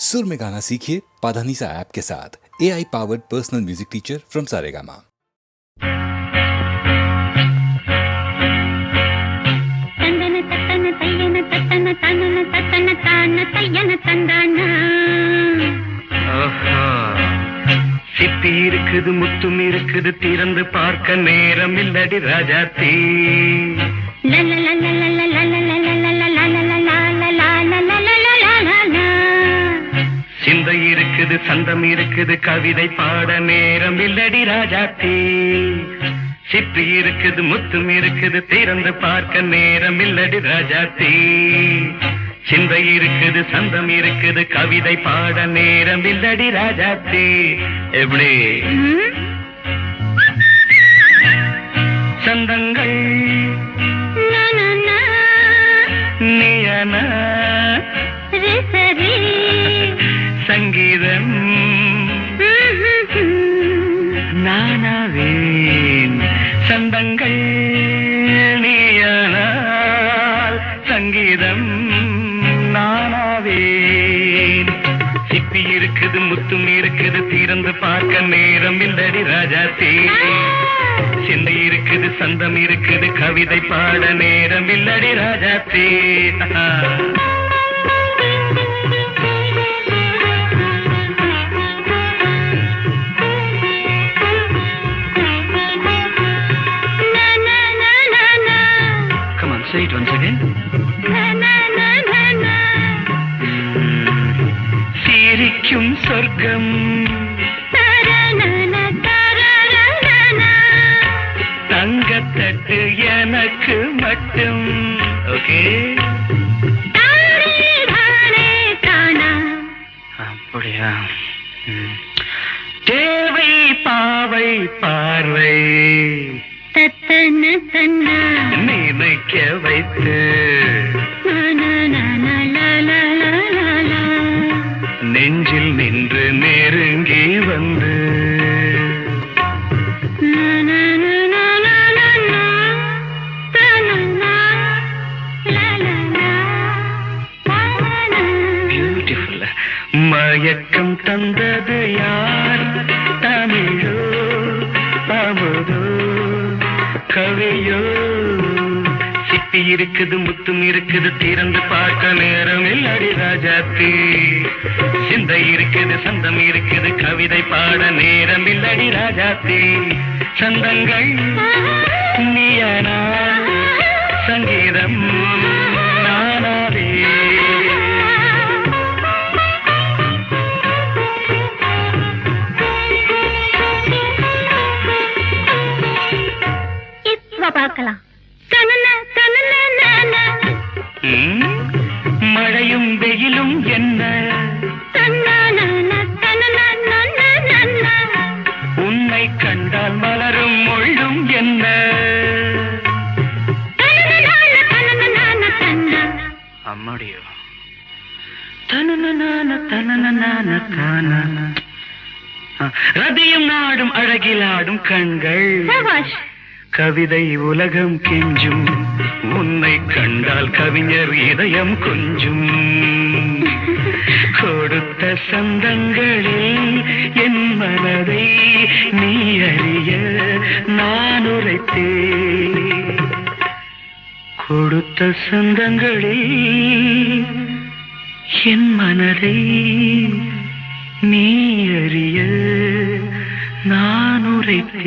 सुर में गाना सीखिए पाधानीसा ऐप के साथ। AI powered personal music teacher from Saregama. சிப்பி இருக்குது முத்தும் இருக்குது திறந்து பார்க்க நேரம் இல்லடி ராஜாத்தி. சிந்தை இருக்குது சந்தம் இருக்குது கவிதை பாட நேரம் இல்லடி ராஜாத்தி. சிப்பி இருக்குது முத்தும் இருக்குது திறந்து பார்க்க நேரம் இல்லடி ராஜாத்தி. சிந்தை இருக்குது சந்தம் இருக்குது கவிதை பாட நேரம் இல்லடி ராஜாத்தி. எப்படி சந்தங்கள் நீயனா சங்கீதம் நானாவேன். சந்தங்கள் நீயனால் சங்கீதம் நானாவேன். சிப்பி இருக்குது முத்தும் இருக்குது திறந்து பார்க்க நேரம் இல்லடி ராஜாத்தி. சிந்தை இருக்குது சந்தம் இருக்குது கவிதை பாட நேரம் இல்லடி Rajathi. Come on, say it once again. சிரிக்கும் சொர்க்கம் தங்கத்தட்டு எனக்கு மட்டும். ஓகே அப்படியா? தேவை பாவை பார்வை நினைக்க வைத்து நெஞ்சில் நின்று நெருங்கி வந்து பியூட்டிஃபுல். மயக்கம் தந்தது யார்? தமிழோ அமுதோ கவியோ? சிப்பி இருக்குது முத்தும் இருக்குது திறந்து பார்க்க நேரம் இல்லடி ராஜாத்தி. சிந்தை இருக்குது சந்தம் இருக்குது கவிதை பாட நேரம் இல்லடி ராஜாத்தி. சந்தங்கள் நீயனா சங்கீதம் நானாவே. பார்க்கலாம். மழையும் வெயிலும் என்ன உன்னை கண்டால் மலரும் மொழியும் என்ன? அம்மாடியோ ரதியும் நாடும் அழகிலாடும் கண்கள் கவிதை உலகம் கெஞ்சும். உன்னை கண்டால் கவிஞர் இதயம் கொஞ்சும். கொடுத்த சந்தங்களில் என் மனதை நீ அறிய நான் உரைத்தேன். கொடுத்த சந்தங்களில் என் மனதை நீ அறிய நான் உரைத்தேன்.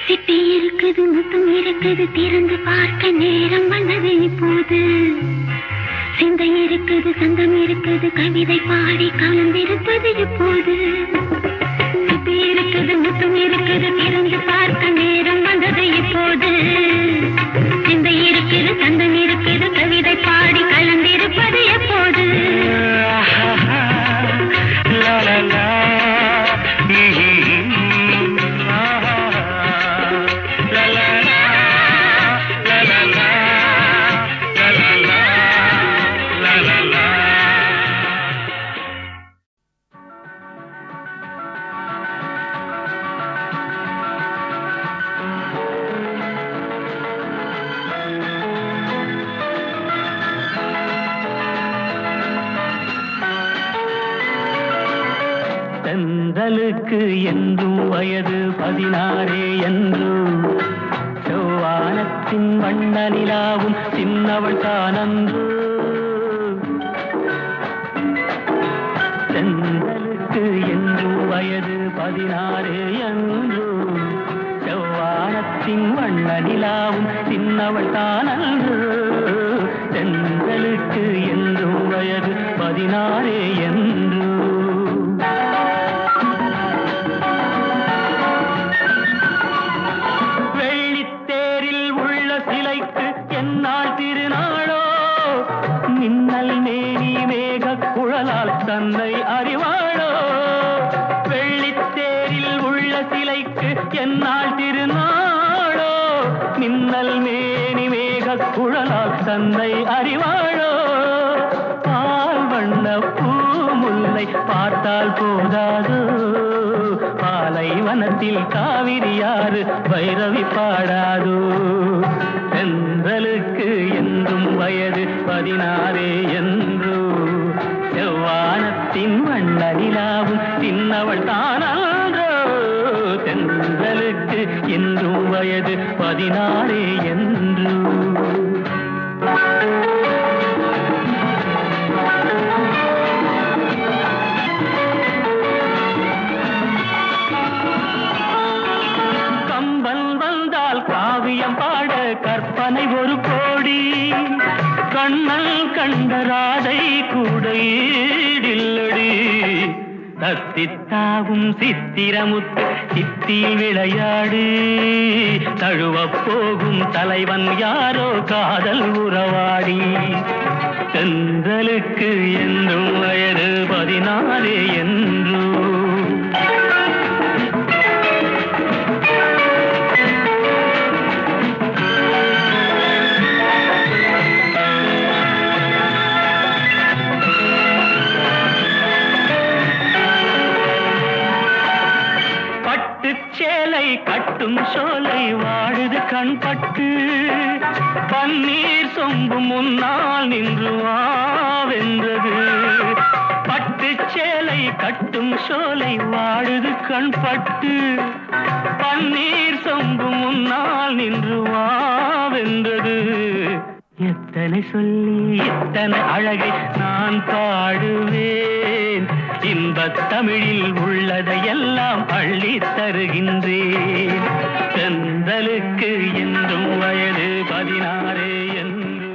சிப்பி இருக்குது முத்தும் இருக்குது திறந்து பார்க்க நேரம் வந்தது இப்போது. சிந்தை இருக்குது சந்தம் இருக்குது கவிதை பாடி கலந்திருப்பது இப்போது. சிப்பி இருக்குது முத்தும் இருக்குது திறந்து பார்க்க நேரம் வந்தது இப்போது. சிந்தை இருக்குது சந்தம் இருக்குது கவிதை பாடி கலந்திருப்பது எப்போது? தென்றலுக்கு என்றும் வயது 16 என்று செவ்வானத்தின் வண்ண நிலாவும் சின்னவள் தானன்று தென்றலுக்கு என்றும் வயது 16 என்று செவ்வானத்தின் வண்ண நிலாவும் சின்னவள் தானன்று தென்றலுக்கு என்றும் வயது 16 என்று வெள்ளித்தேரில் உள்ள சிலைக்கு என்னால் திருநாளோ மின்னல் மேனி மேக குழலால் தன்னை அறிவாளோ வெள்ளித்தேரில் உள்ள சிலைக்கு என்னால் திருநாளோ மின்னல் மேனி மேக குழலால் தன்னை அறிவாளோ பால் வண்ண பூமுல்லை பார்த்தால் போதாதோ பாலைவனத்தில் காவிரியாறு பைரவி பாடாதோ தென்றலுக்கு என்றும் வயது 16 என்று செவ்வானத்தின் வண்ண நிலாவும் சின்னவள் தானன்றோ தென்றலுக்கு என்றும் வயது 16 என்று காவியம் பாட கற்பனை ஒரு கோடி கண்ணல் கண்ட ராதை கூட ஈடில்லடி தத்தித்தாவும் சித்திரமுத்து சித்தியில் விளையாடு தழுவப் போகும் தலைவன் யாரோ காதல் உறவாடி தென்றலுக்கு என்றும் வயது 16 என்று சேலை கட்டும் சோலை வாழுது கண்பட்டு பன்னீர் சொம்பு முன்னால் நின்று வாவென்றது பட்டு சேலை கட்டும் சோலை வாழுது கண்பட்டு பன்னீர் சொம்பு முன்னால் நின்று வாவென்றது எத்தனை சொல்லி எத்தனை அழகை நான் பாடுவேன் இன்பத் தமிழில் உள்ளதையெல்லாம் அள்ளி தருகின்றேன் தென்றலுக்கு என்றும் வயது 16 என்று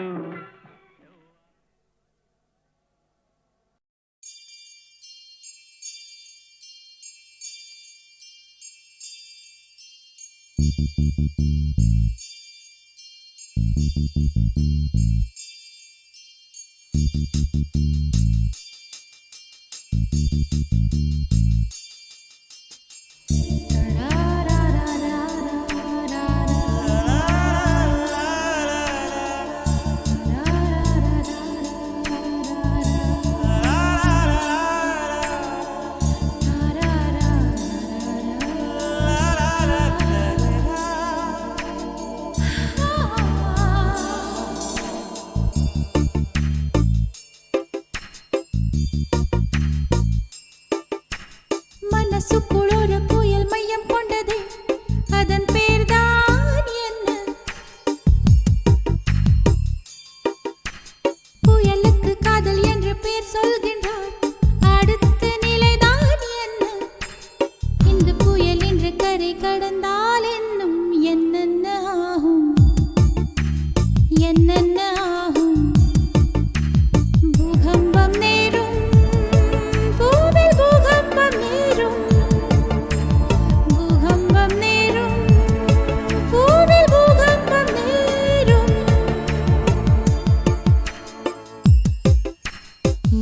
மனசுக்குள் ஒரு புயல் மையம் கொண்டது அதன் பேர்தான் என்ன புயலுக்கு காதல் என்று பேர் சொல்கின்றார் அடுத்த நிலைதான் என்ன இந்த புயல் என்று கரை கடந்தால் என்னும் என்னென்ன ஆகும் என்னென்ன ஆகும் பூகம்பம் நேரும் பூவில் பூகம்பம் நேரும் பூகம்பம் நேரும் பூவில் பூகம்பம் நேரும்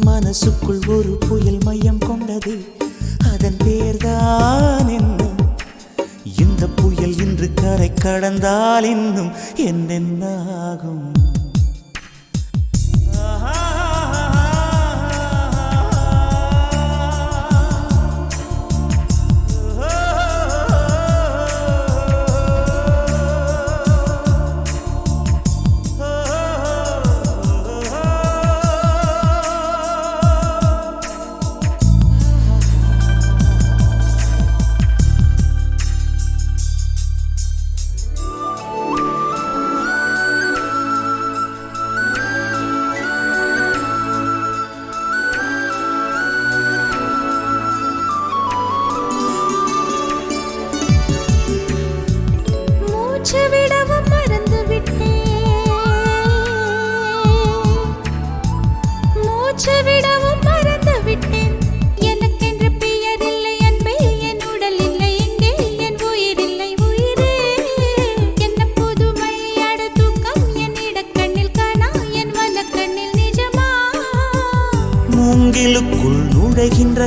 மனசுக்குள் ஒரு புயல் மையம் கொண்டது அதன் பேர்தான் என்ன இந்த புயல் இன்று கரை கடந்தால் இன்னும் என்னென்ன ஆகும்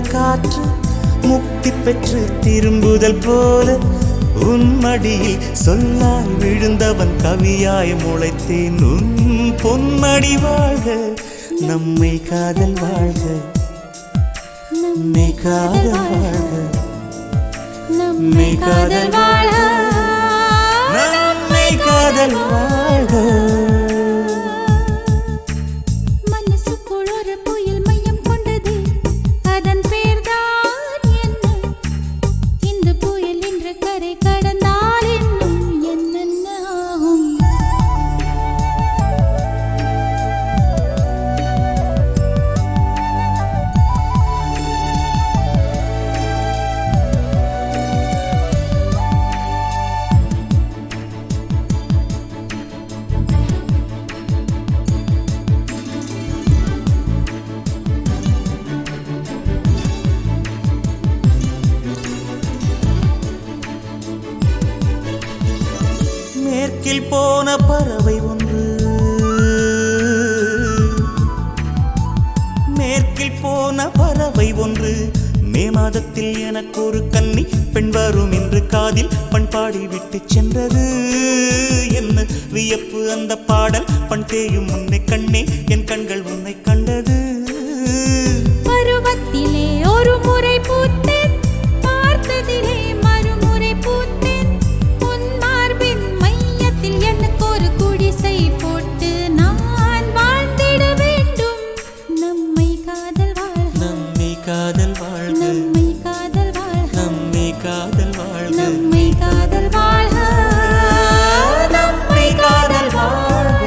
காற்று முக்தி பெற்று திரும்புதல் போல உன் மடியில் சொல்லாய் விழுந்தவன் கவியாய் முளைத்தேன் உன் பொன்மடி வாழ்க நம்மை காதல் வாழ்க நம்மை காதல் வாழ்க நம்மை காதல் வாழ்க நம்மை காதல் வாழ்க மனசுக்குள் ஒரு புயல் மையம் கொண்டது அதன் பேர்தான் என்ன இந்த புயல் இன்று கரை கடந்தால் இன்னும் என்னென்ன ஆகும் மேற்கில் போன பறவை ஒன்று மேற்கில் போன பறவை ஒன்று மே மாதத்தில் எனக்கு ஒரு கன்னி பெண் வரும் என்று காதில் பண்பாடி விட்டு சென்றது என்ன வியப்பு அந்த பாடல் பண் தேயும் உன்னை கண்ணே என் கண்கள் உன்னை கண்டது பருவத்திலே ஒரு முறை பூத்தேன் பார்த்ததிலே மறுமுறை பூத்தேன் உன் மார்பின் மையத்தில் எனக்கு ஒரு குடிசை போட்டு நான் வாழ்ந்திட வேண்டும் நம்மை காதல் வாழ்க நம்மை காதல் வாழ்க நம்மை காதல் வாழ்க நம்மை காதல் வாழ்க நம்மை காதல் வாழ்க நம்மை காதல் வாழ்க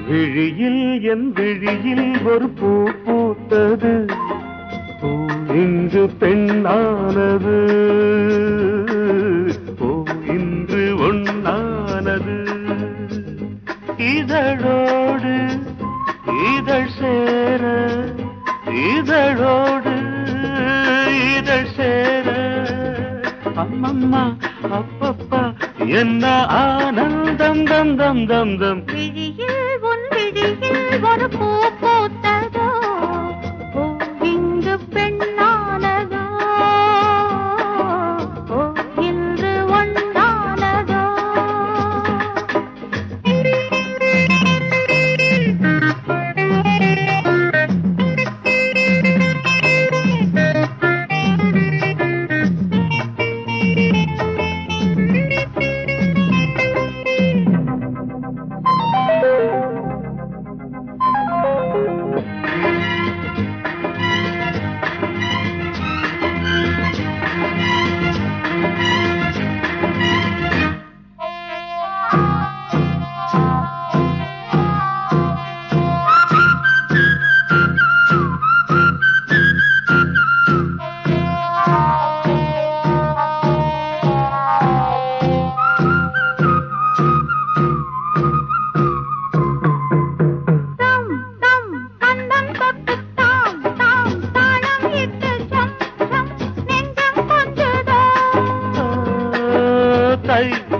விழியில் என் விழியில் ஒரு பூ பூத்தது பூ இன்று பெண்ணானது பூ இன்று ஒண்ணானது இதழோடு இதழ் சேர இதழோடு இதழ் சேர அம்மம்மா அப்பப்பா என்ன ஆனந்தம் தம் தம் தம் தம் விழியில் உன் விழியில் ஒரு பூ பூத்ததோ பூ இங்கு பெண்ணானதோ பூ இன்று ஒன்றானதோ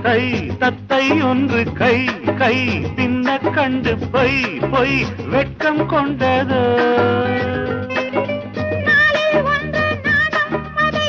கை தத்தை ஒன்று கை கை தின்ன கண்டு பொய் பொய் வெட்கம் கொண்டது நாளில் ஒன்று நாணம் அதை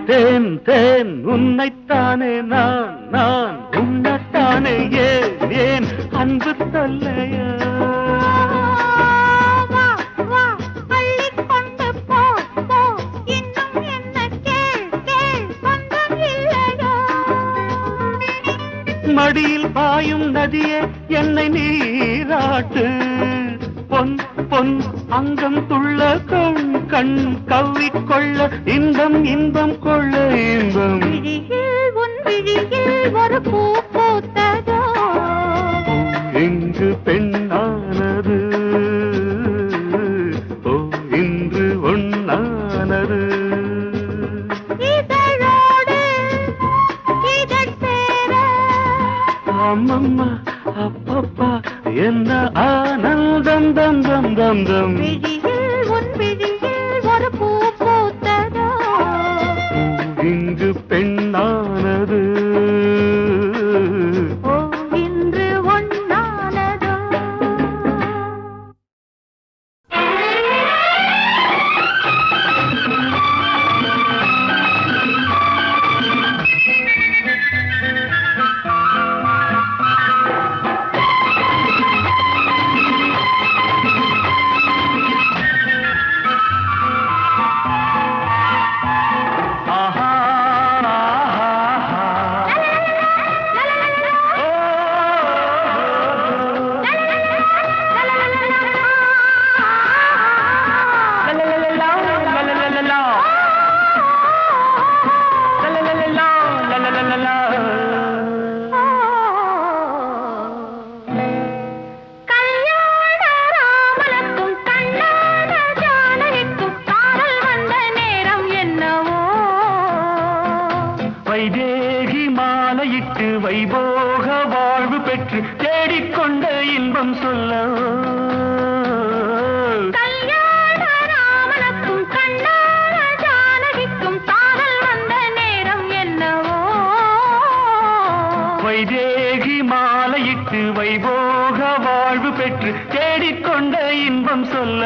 தேன் தேன் உன்னைத்தானே நான் உன்னைத்தானே ஏன் அன்பு தொல்லையா மடியில் பாயும் நதியே என்னை நீராட்டு பொன் பொன் அங்கம் துள்ள கண் கவ்விக்கொள்ள இன்பம் கொள்ள இன்பம் ஒரு பூ பூத்ததோ இங்கு பெண்ணானது ஓ இன்று ஒன்னானது அம்மம்மா அப்பப்பா என்ன ஆனந்தம் தம் தம் தம் தம் ஒரு பூ பூத்ததோ இங்கு பெண்ணானது இன்று ஒன்னானதோ வைதேகி மாலையிட்டு வைபோக வாழ்வு பெற்று தேடிக்கொண்ட இன்பம் சொல்ல ராமனுக்கும் கண்ணான ஜானகிக்கும் காதல் வந்த நேரம் என்னவோ வைதேகி மாலையிட்டு வைபோக வாழ்வு பெற்று தேடிக்கொண்ட இன்பம் சொல்ல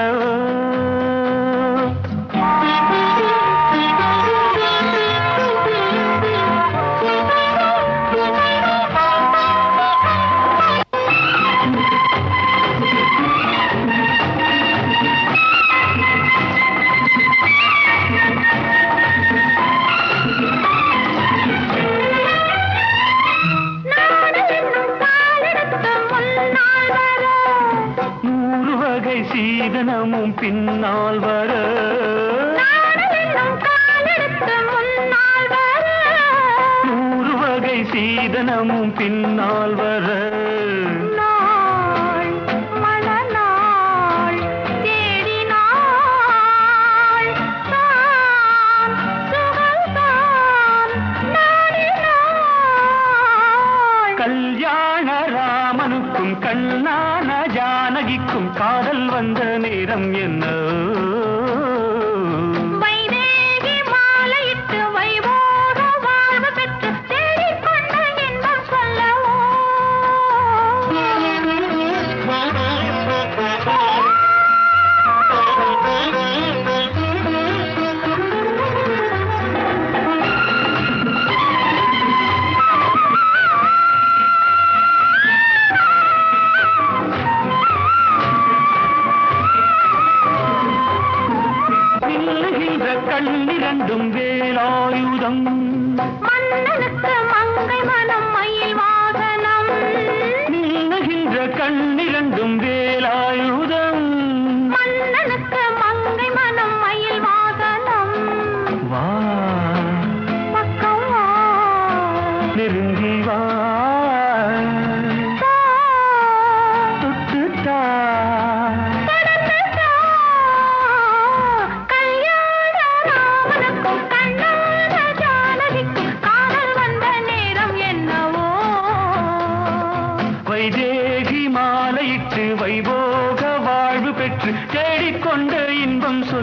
சீதனமும் பின்னால் வர நூறு வகை சீதனமும் பின்னால் வர கல்யாண ராமனுக்கும் கண்ணான ஜானகிக்கும் காதல் வந்த நேரம் என்ன வைதேகி மாலையிட்டு வைபோக வாழ்வு பெற்று தேடிக்கொண்ட இன்பம் சொல்லவோ கண்ணிரண்டும் வேலாயுதம் மன்னனுக்கு மங்கை மனம் மயில் வாகனம் நீங்குகின்ற கண்ணிரண்டும் வேலாயுதம் மன்னனுக்கு மங்கை மனம் மயில் வாகனம் வா பக்கம் வா நெருங்கி வா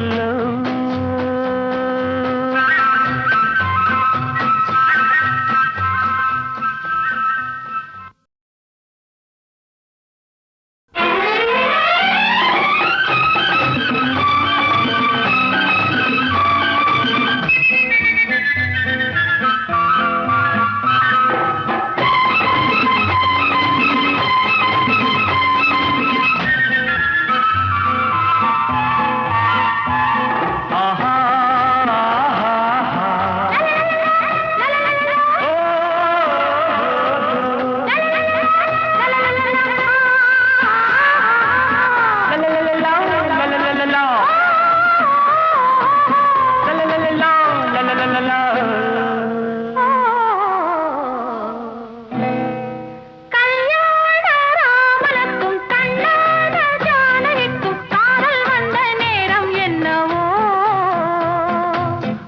சொல்ல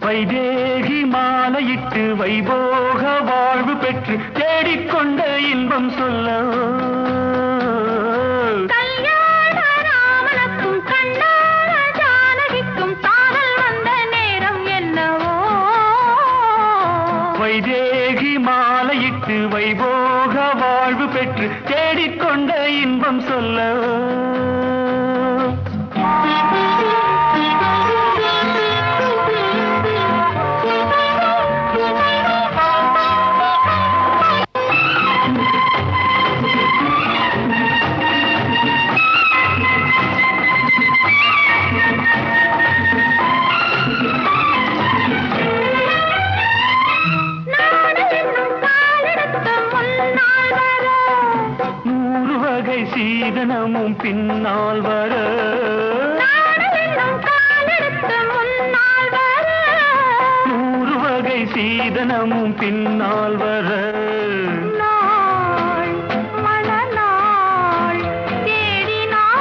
வைதேகி மாலையிட்டு வைபோக வாழ்வு பெற்று தேடிக்கொண்ட இன்பம் சொல்ல ராமனுக்கும் கண்ணான ஜானகிக்கும் காதல் வந்த நேரம் என்னவோ வைதேகி மாலையிட்டு வைபோக வாழ்வு பெற்று தேடிக்கொண்ட இன்பம் சொல்ல சீதனமும் பின்னால் வர நூறு வகை சீதனமும் பின்னால் வர மணநாள் தேடினாள்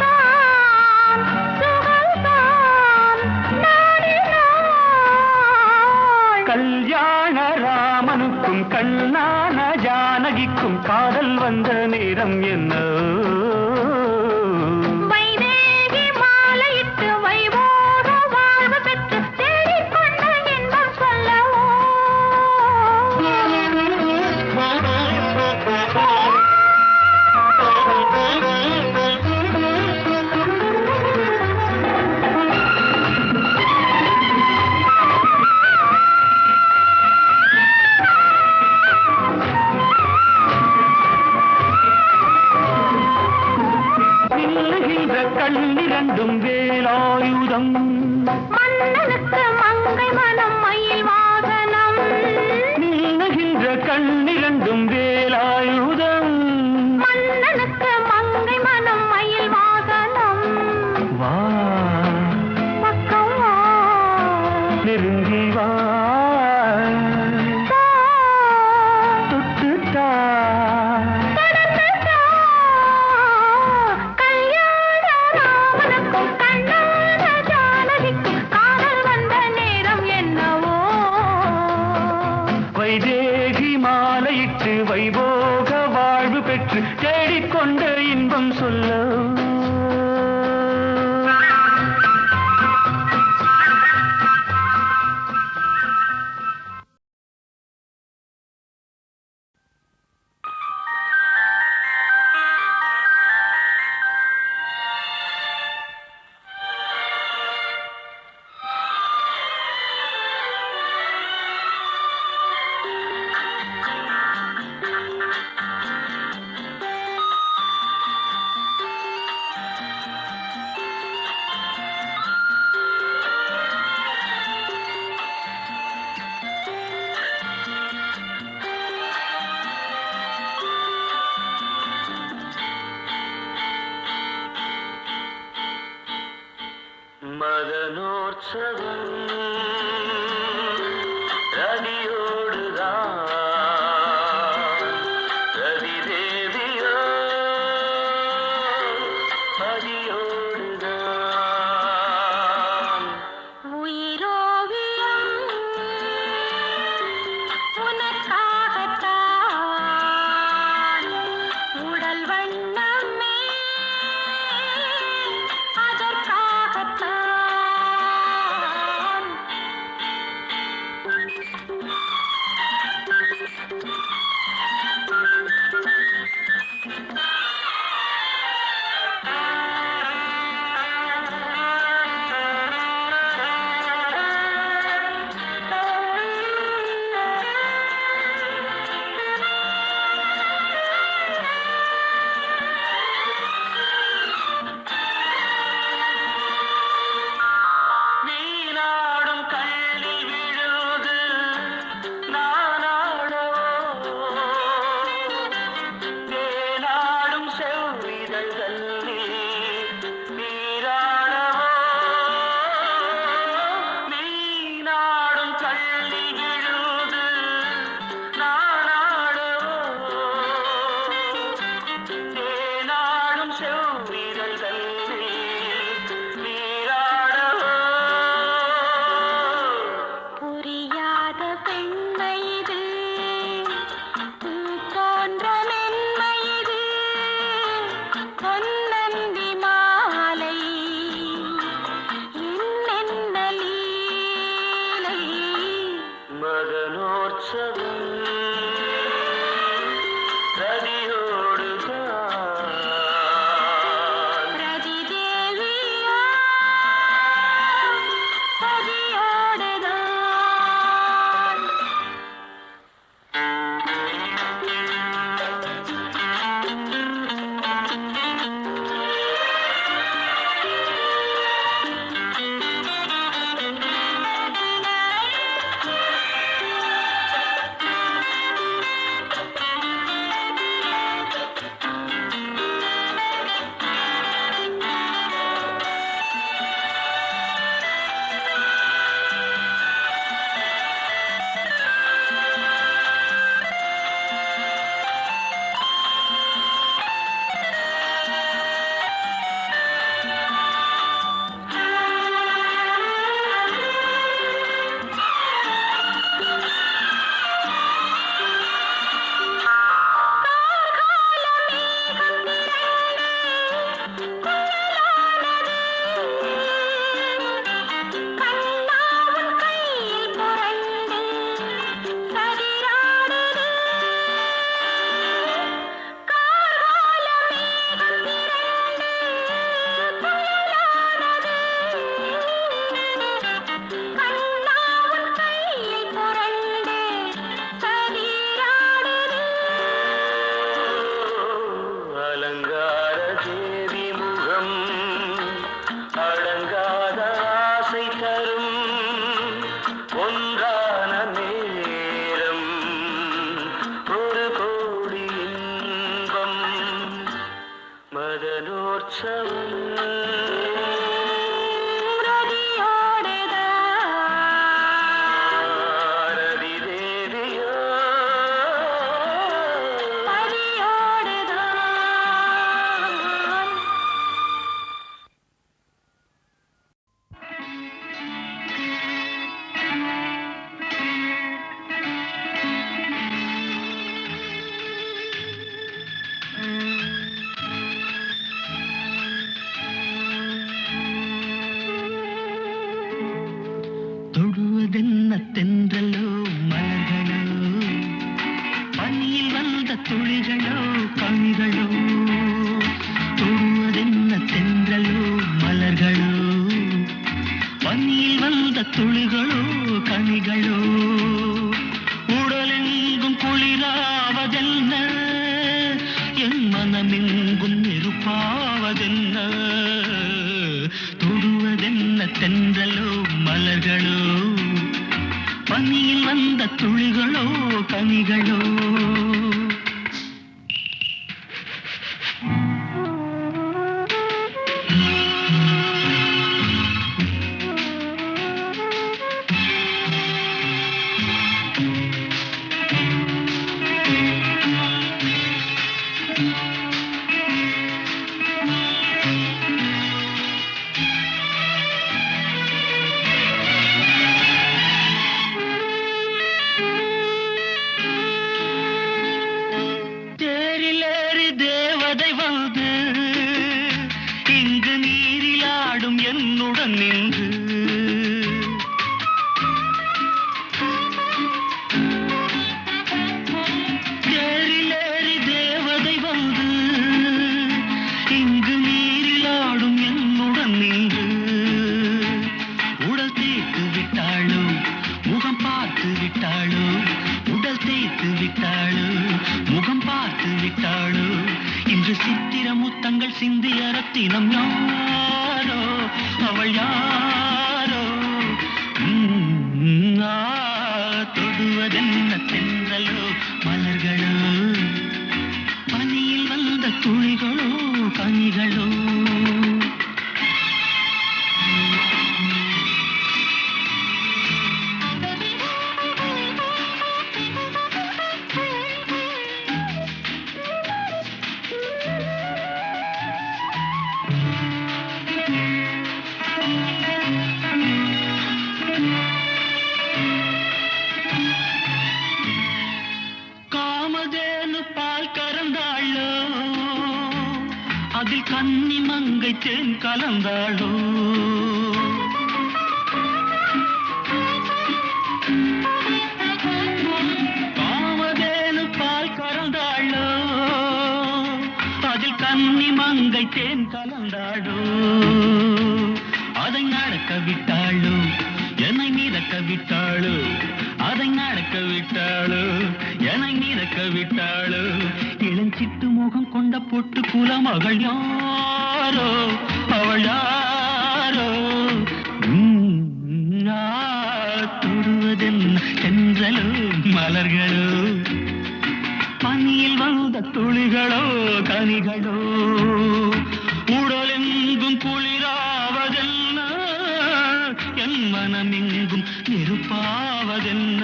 தான் சுகல்தான் நாடினாள் கல்யாண ராமனுக்கும் கண்ணான ஜானகிக்கும் காதல் வந்த நேரம் என்ன வைதேகி மாலையிட்டு வைபோக வாழ்வு பெற்று தேடிக்கொண்ட இன்பம் சொல்லவோ கண்ணிரண்டும் வேலாயுதம் மன்னனுக்கு மங்கை மனம் மயில் வாகனம் நீங்குகின்ற கண்ணிரண்டும் வேலாயுதம் மன்னனுக்கு மங்கை மனம் மயில் வாகனம் வா பக்கம் வா நெருங்கி வா தொட்டுட்டா வைதேகி மாலையிட்டு வைபோக வாழ்வு பெற்று தேடிக்கொண்ட இன்பம் சொல்ல மதனோற்சவம் ரதியோடுதான் ரதி தேவியோ பதியோடுதான் உயிரோவியம் உனக்காகத்தான் உடல் வண்ணமே அதற்காக தென்றலோ மலர்களோ பனியில் வந்த துளிகளோ கனிகளோ தொடுவதென்ன தென்றலோ மலர்களோ பனியில் வந்த துளிகளோ கனிகளோ உடலெங்கும் குளிராவதென்ன என் மனமெங்கும் நெருப்பாவதென்ன தொடுவதென்ன தென்றலோ மலர்களோ பனியில் வந்த துளிகளோ கனிகளோ சிந்தியரத்தினம் யாரோ அவள் யாரோ தொடுவதென்ன தென்றலோ மலர்களோ பனியில் வந்த துளிகளோ கனிகளோ அதில் கன்னி மங்கை தேன் கலந்தாளோ காமதேனு பால் கறந்தாளோ அதில் கன்னி மங்கை தேன் கலந்தாளோ அதை நடக்க விட்டாளோ என்னை மிதக்க விட்டாளோ அதை நடக்க விட்டாளோ என்னை மிதக்க விட்டாளோ இளஞ்சிட்டு முகம் கொண்ட பொட்டு குலமகள் யாரோ அவள் யாரோ தொடுவதென்ன தென்றலோ மலர்களோ பனியில் வந்த துளிகளோ கனிகளோ உடலெங்கும் குளிராவதென்ன என் மனமெங்கும் நெருப்பாவதென்ன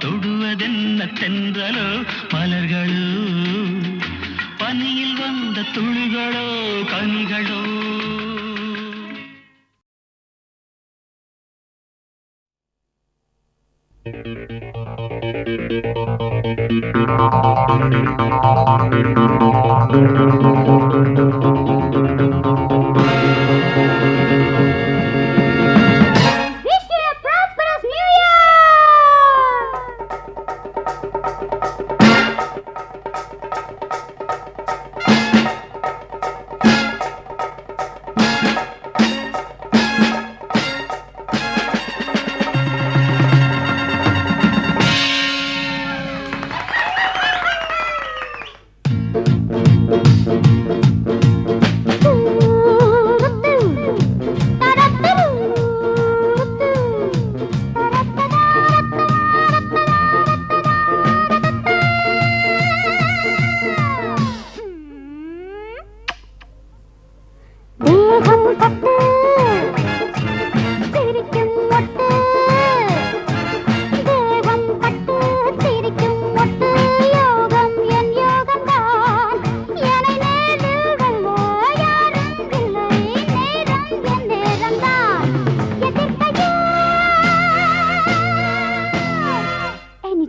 தொடுவதென்ன தென்றலோ மலர்களோ பனியில் வந்த துளிகளோ கனிகளோ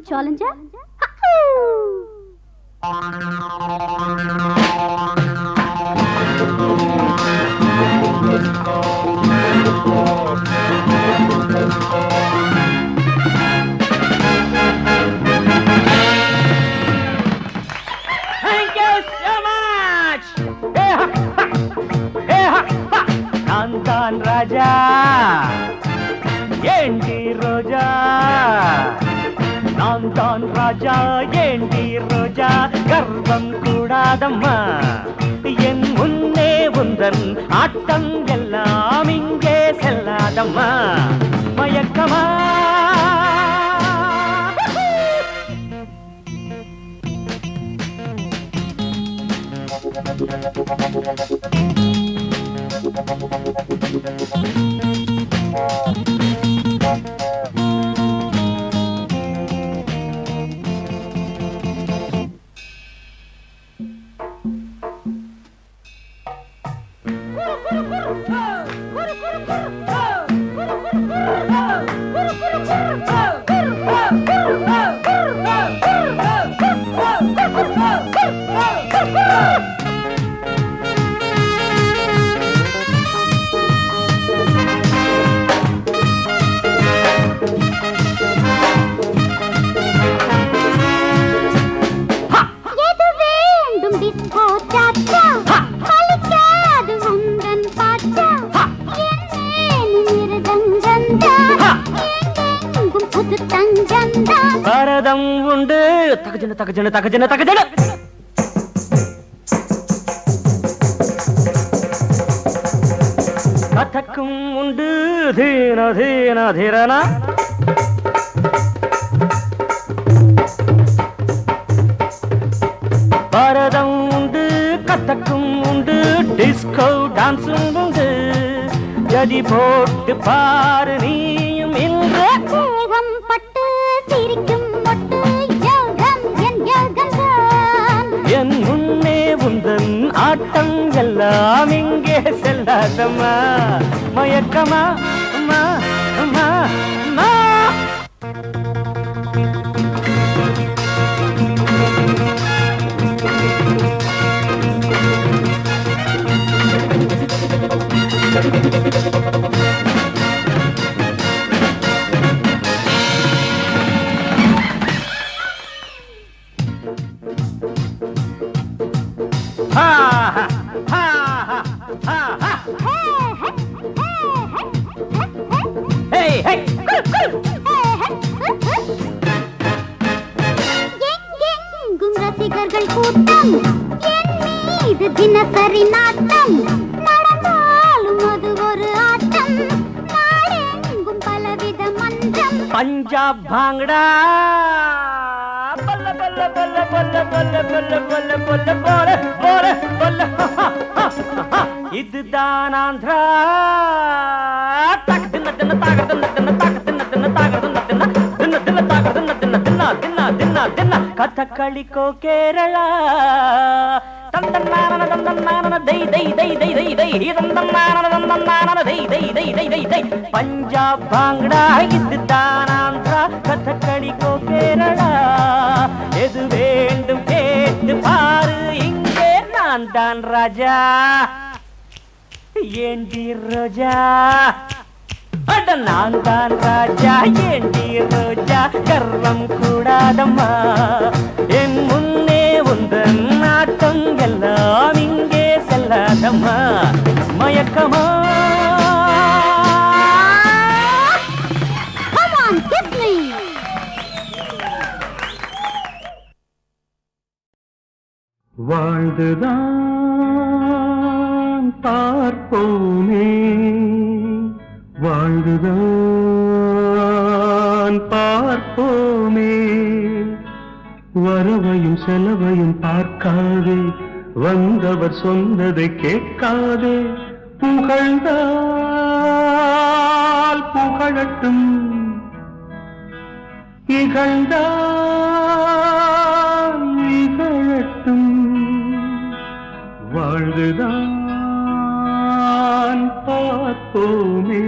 challenger? தான் ராஜா ஏண்டி ரோஜா நான் தான் ராஜா ஏண்டி ரோஜா கர்வம் கூடாதம்மா என் முன்னே உந்தன் ஆட்டம் எல்லாம் இங்கே செல்லாதம்மா மயக்கமா பரதம் உண்டு தகஜன தகஜன தகஜன தகஜன கதக்கும் உண்டு தீன தீன தீரனா பரதம் உண்டு கதக்கும் உண்டு டிஸ்கோ டான்ஸும் உண்டு ஜடி போட்டு பாரு நீயும் இன்று தேகம் பட்டு சிரிக்கும் மொட்டு யோகம் என் யோகம்தான் என் முன்னே உந்தன் ஆட்டம் எல்லாம் இங்கே செல்லாதம்மா மயக்கமா அம்மா அம்மா அம்மா ha ha ha ha ha hey hey எங்கெங்கும் ரசிகர்கள் கூட்டம் என் மீது தினசரி நாட்டம் நடந்தாலும் அது ஒரு ஆட்டம் நாடெங்கும் பலவித மன்றம் பஞ்சாப் பாங்கடா பல்ல பல்ல பல்ல பல்ல பல்ல பல்ல பல்ல பல்ல போல போல பல்ல இதுதான் ஆந்திரா தக்க தின்ன தின்ன தாக தின்ன தின்ன தாக தின்ன தின்ன தாக தின்ன தின்ன தின்ன தின்ன தாக தின்ன தின்ன தின்ன தின்ன தின்ன தின்ன கதகளிக்கோ கேரளா தந்தன்னான தந்தன்னான தை தை தை தை தை தை தந்தன்னான தந்தன்னான தை தை தை தை தை தை பஞ்சாப் பாங்கடா இதுதான் ஆந்திரா கதகளிக்கோ கேரளா எது வேண்டும் கேட்டு பாரு இங்கே நான் தான் ராஜா ஏண்டி ரோஜா அட நான் தான் ராஜா ஏண்டி ரோஜா கர்வம் கூடாதம்மா என் முன்னே உந்தன் நாட்டம் எல்லாம் இங்கே செல்லாதம்மா மயக்கமா Come on, kiss me. வாழ்ந்துதான் பார்ப்போமே வாழ்ந்துதான் பார்ப்போமே வரவையும் செலவையும் பார்க்காதே வந்தவர் சொன்னதை கேட்காதே புகழ்ந்தால் புகழட்டும் இகழ்ந்தால் இகழட்டும் வாழ்ந்துதான் பார்ப்போமே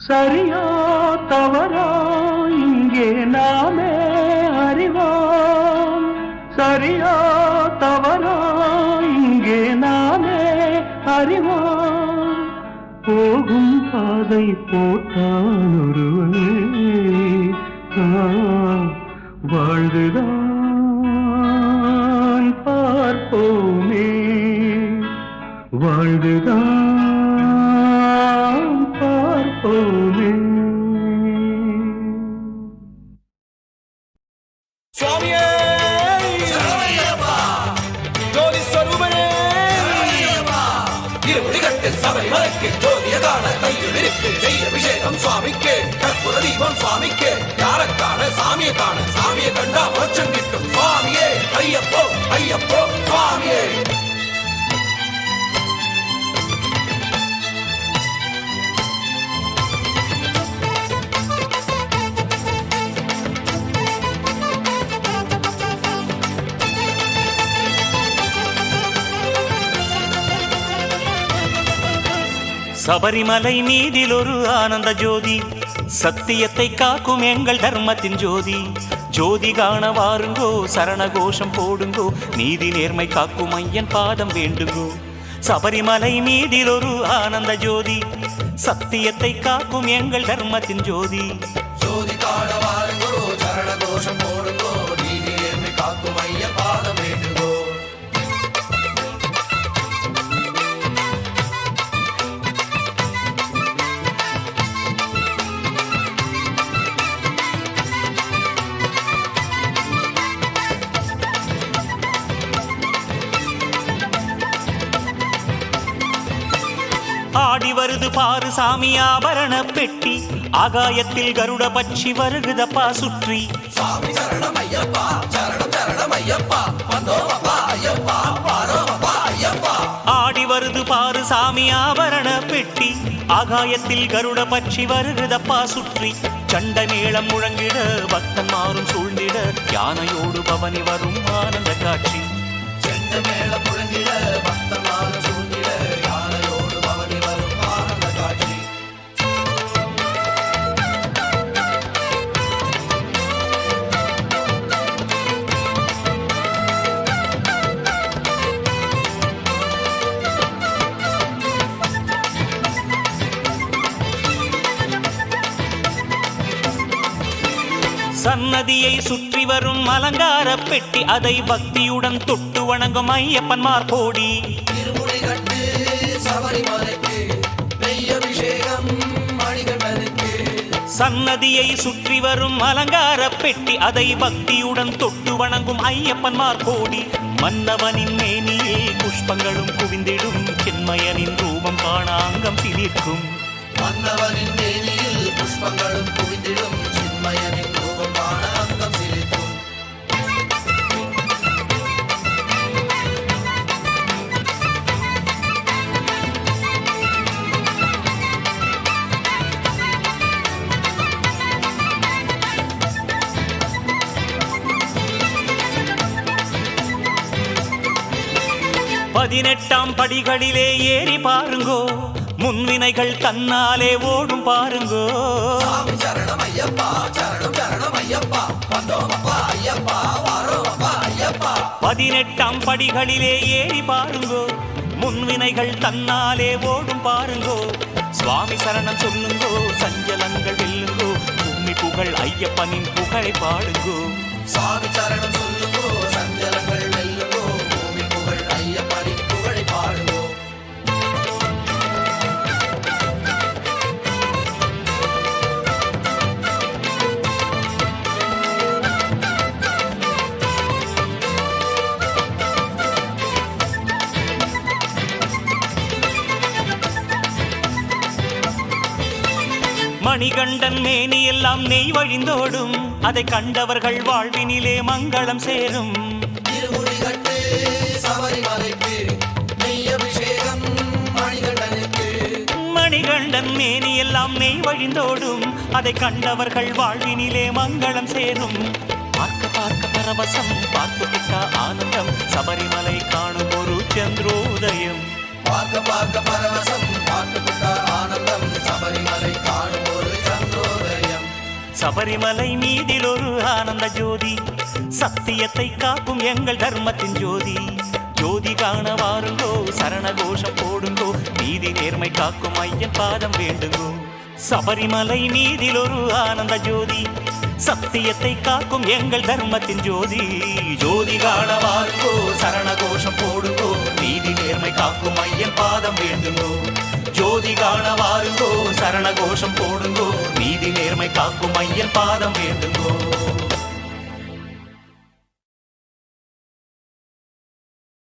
சரியோ தவறோ இங்கே நாமே அறிவோம் சரியோ தவறோ இங்கே நாமே அறிவோம் போகும் பாதை போட்டான் ஒருவனே வாழ்ந்துதான் பார்ப்போமே வாழ்ந்துதான் பார்ப்போமே. சுவாமியே ஜோதி ஸ்வரூபனே இருமுடிகட்டில் சபரிமலைக்கு ஜோதிய காண கையில் இருக்கு நெய் அபிஷேகம் சுவாமிக்கு கற்பூர தீபம் சுவாமிக்கு யாரக்கான சாமியை காண சாமியை கண்டா மோட்சம் கிட்டும் சுவாமியே ஐயப்போ ஐயப்போ சுவாமியே. சபரிமலை மீதில் ஒரு ஆனந்த ஜோதி சத்தியத்தை காக்கும் எங்கள் தர்மத்தின் ஜோதி. ஜோதி காண வாருங்கோ சரண கோஷம் போடுங்கோ நீதி நேர்மை காக்கும் ஐயன் பாதம் வேண்டுங்கோ. சபரிமலை மீதில் ஒரு ஆனந்த ஜோதி சத்தியத்தை காக்கும் எங்கள் தர்மத்தின் ஜோதி. ஜோதி காண வாருங்கோ சரண கோஷம் போடுங்கோ நீதி நேர்மை காக்கும் ஐயன் பாதம் வேண்டுங்கோ. ஆடி வருது பாரு சாமி ஆபரண பெட்டி ஆகாயத்தில் கருட பட்சி வருகுதப்பா சுற்றி. சாமி சரணம் ஐயப்பா சரணம் சரணம் ஐயப்பா வந்தோமப்பா ஐயப்பா பாரோமப்பா ஐயப்பா. ஆடி வருது பாரு சாமி ஆபரண பெட்டி ஆகாயத்தில் கருட பட்சி வருகுதப்பா சுற்றி. சண்ட மேளம் முழங்கிட பக்தன் மாறும் சூழ்ந்திட யானையோடு பவனி வரும் ஆனந்த காட்சி. செண்ட மேளம் முழங்கிட பக்தமாறு சூழ்ந்திட யானையோடு பவனி வரும் ஆனந்த காட்சி. சன்னதியை சுற்றி வரும் அலங்கார பெட்டி அதை பக்தியுடன் தொட்டு வணங்கும் ஐயப்பன்மார் கோடி. இருமுடிகட்டு சபரிமலைக்கு நெய் அபிஷேகம் மணிகண்டனுக்கு. சன்னதியை சுற்றி வரும் அலங்கார பெட்டி அதை பக்தியுடன் தொட்டு வணங்கும் ஐயப்பன்மார் கோடி. மன்னவனின் மேனியில் புஷ்பங்களும் குவிந்திடும் சின்மயனின் ரூபம் காண அங்கம் சிலிர்க்கும். மன்னவனின் மேனியில் புஷ்பங்களும் குவிந்திடும் சின்மயனின் ரூபம் காண அங்கம் சிலிர்க்கும். பதினெட்டாம் படிகளிலே ஏறி பாருங்கோ முன்வினைகள் தன்னாலே ஓடும் பாருங்கோ. சாமி சரணம் ஐயப்பா சரணம் சரணம் ஐயப்பா வந்தோமப்பா ஐயப்பா வாரோமப்பா ஐயப்பா. 18ஆம் படிகளிலே ஏறி பாருங்கோ முன்வினைகள் தன்னாலே ஓடும் பாருங்கோ. சுவாமி சரணம் சொல்லுங்கோ சஞ்சலங்கள் வெல்லுங்கோ பூமி புகழ் ஐயப்பனின் புகழை பாடுங்கோ. சாமி சரணம் சொல்லுங்கோ சஞ்சலங்கள் வெல்லுங்கோ பூமி புகழ் ஐயப்பனின் புகழை பாடுங்கோ. மணிகண்டன் மேனி எல்லாம் நெய் வழிந்தோடும் அதை கண்டவர்கள் வாழ்வினிலே மங்களம் சேரும். இருமுடிகட்டு சபரிமலைக்கு நெய் அபிஷேகம் மணிகண்டனுக்கு. மணிகண்டன் மேனி எல்லாம் நெய் வழிந்தோடும் அதை கண்டவர்கள் வாழ்வினிலே மங்களம் சேரும். பார்க்க பார்க்க பரவசம் பார்த்து விட்டா ஆனந்தம் சபரிமலை காணும் ஒரு சந்திரோதயம். பார்க்க பார்க்க பரவசம் பார்த்துவிட்ட ஆனந்தம் சபரிமலை காணும் ஒரு சந்திரோதயம். சபரிமலை மீதில் ஒரு ஆனந்த ஜோதி சத்தியத்தை காக்கும் எங்கள் தர்மத்தின் ஜோதி. ஜோதி காண வாருங்கோ சரண கோஷம் போடுங்கோ நீதி நேர்மை காக்கும் ஐயன் பாதம் வேண்டுங்கோ. சபரிமலை மீதில் ஒரு ஆனந்த ஜோதி சத்தியத்தை காக்கும் எங்கள் தர்மத்தின் ஜோதி. ஜோதி காண வாருங்கோ சரண கோஷம் போடுங்கோ நீதி நேர்மை காக்கும் ஐயன் பாதம் பாதம் வேண்டுங்கோ ஜோதி காண வாருங்கோ சரண கோஷம் போடுங்கோ நீதி நேர்மை காக்கும் ஐயன் பாதம் வேண்டுங்கோ